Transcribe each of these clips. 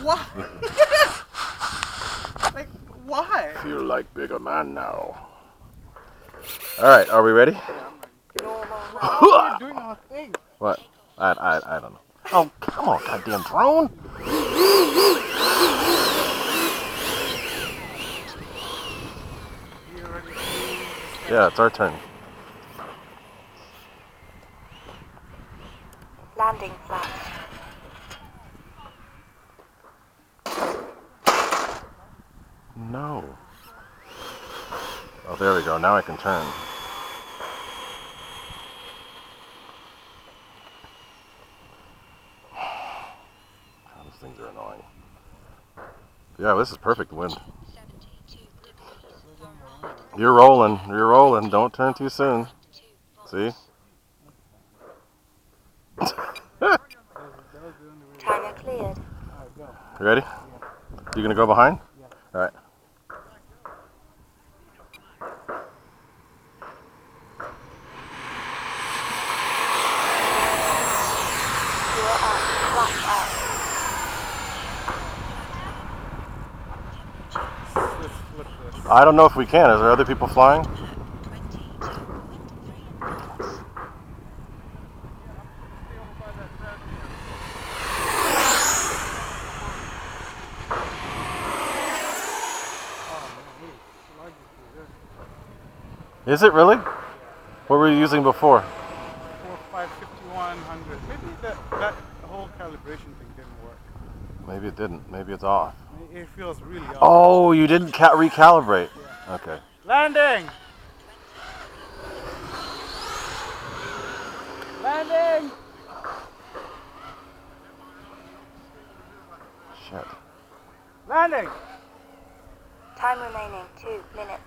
Why? Like, why? Feel like bigger man now. Alright, are we ready? We're doing our thing. What? I don't know. Oh, come on, goddamn drone! Yeah, it's our turn. Landing flat. No. Oh, there we go. Now I can turn. God, these things are annoying. Yeah, this is perfect wind. You're rolling. You're rolling. Don't turn too soon. See? Timer cleared. You ready? You gonna go behind? All right. You're up. Flat out. I don't know if we can. Is there other people flying? Is it really? What were you using before? 5100. Maybe that whole calibration thing didn't work. Maybe it didn't. Maybe it's off. It feels really off. Oh, you didn't recalibrate. Yeah. Okay. Landing! Landing! Shit. Landing! Time remaining 2 minutes.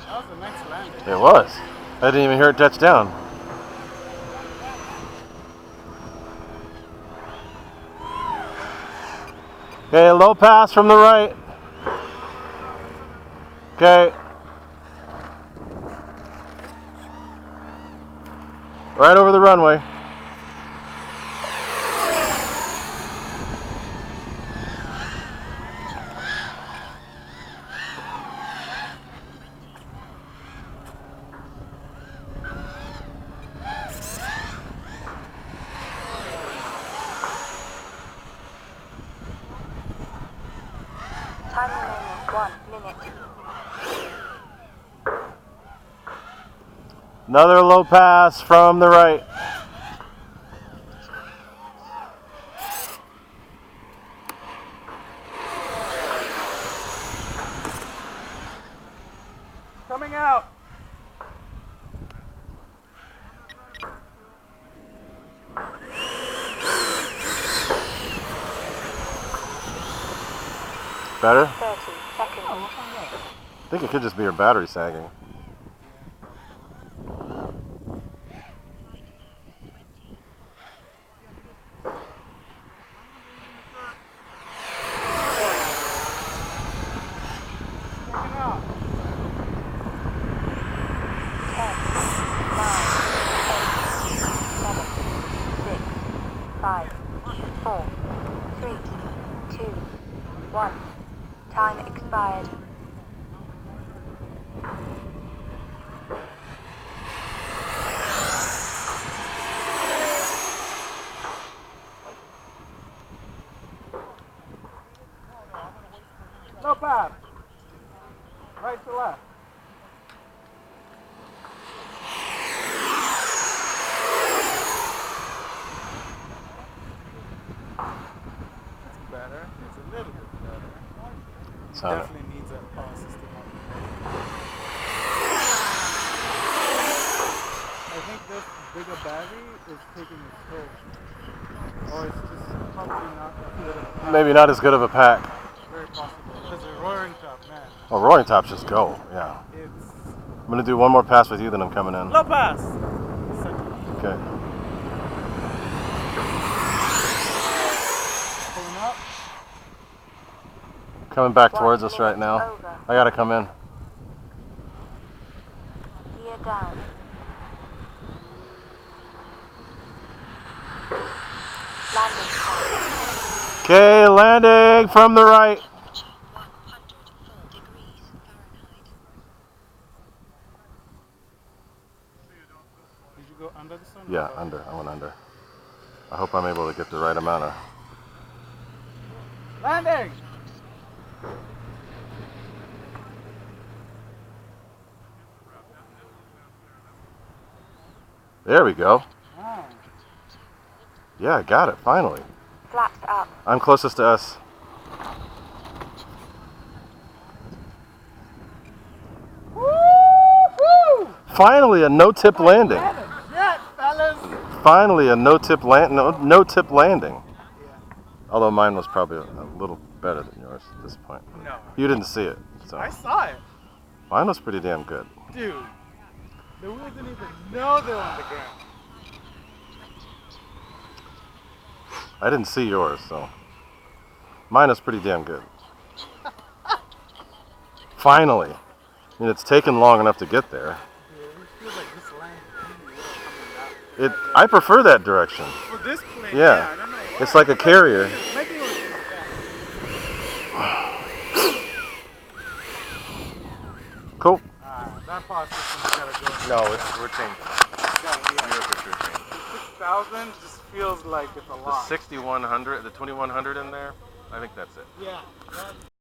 That was a nice landing. It was. I didn't even hear it touch down. Okay, low pass from the right. Okay. Right over the runway. Time remaining 1 minute. Another low pass from the right. Coming out! Better? 30 seconds. I think it could just be your battery sagging. Coming out! 10, 9, 8, 7, 6, 5, 4, 3, 2, 1. Time expired. No pass! Right to left. It's better. It's a little bit better. Definitely needs a power system on it. I think this bigger battery is taking its toll. Or it's just probably not as good of a pack. Maybe not as good of a pack. Very possible. Because the roaring top, man. Oh, roaring tops just go. Yeah. It's I'm gonna do one more pass with you, then I'm coming in. low pass! Okay. Coming back towards us right now. Over. I gotta come in. Gear down. Landing time. Okay, landing from the right. Temperature 104 degrees Fahrenheit. Did you go under the sun? Yeah, under. I went under. I hope I'm able to get the right amount of. Landing! There we go. Ah. Yeah, I got it, finally. Flaps up. I'm closest to us. Woo-hoo! Finally, a no-tip landing. Yeah, fellas! Finally, a no-tip no-tip landing. Although mine was probably a little better than yours at this point. No. You didn't see it, so I saw it. mine was pretty damn good. Dude, the wheels didn't even know they were on the ground. I didn't see yours, so mine is pretty damn good. Finally. I mean, it's taken long enough to get there. Dude, it feels like this line is really coming I prefer that direction. For this plane, Yeah. I don't know why. It's like a carrier. Maybe it was just Cool. that power system's gotta go. No, we're changing. Yeah. For sure changing. 6,000 just feels like it's a The lot. 6100, the 2100 in there, I think that's it. Yeah.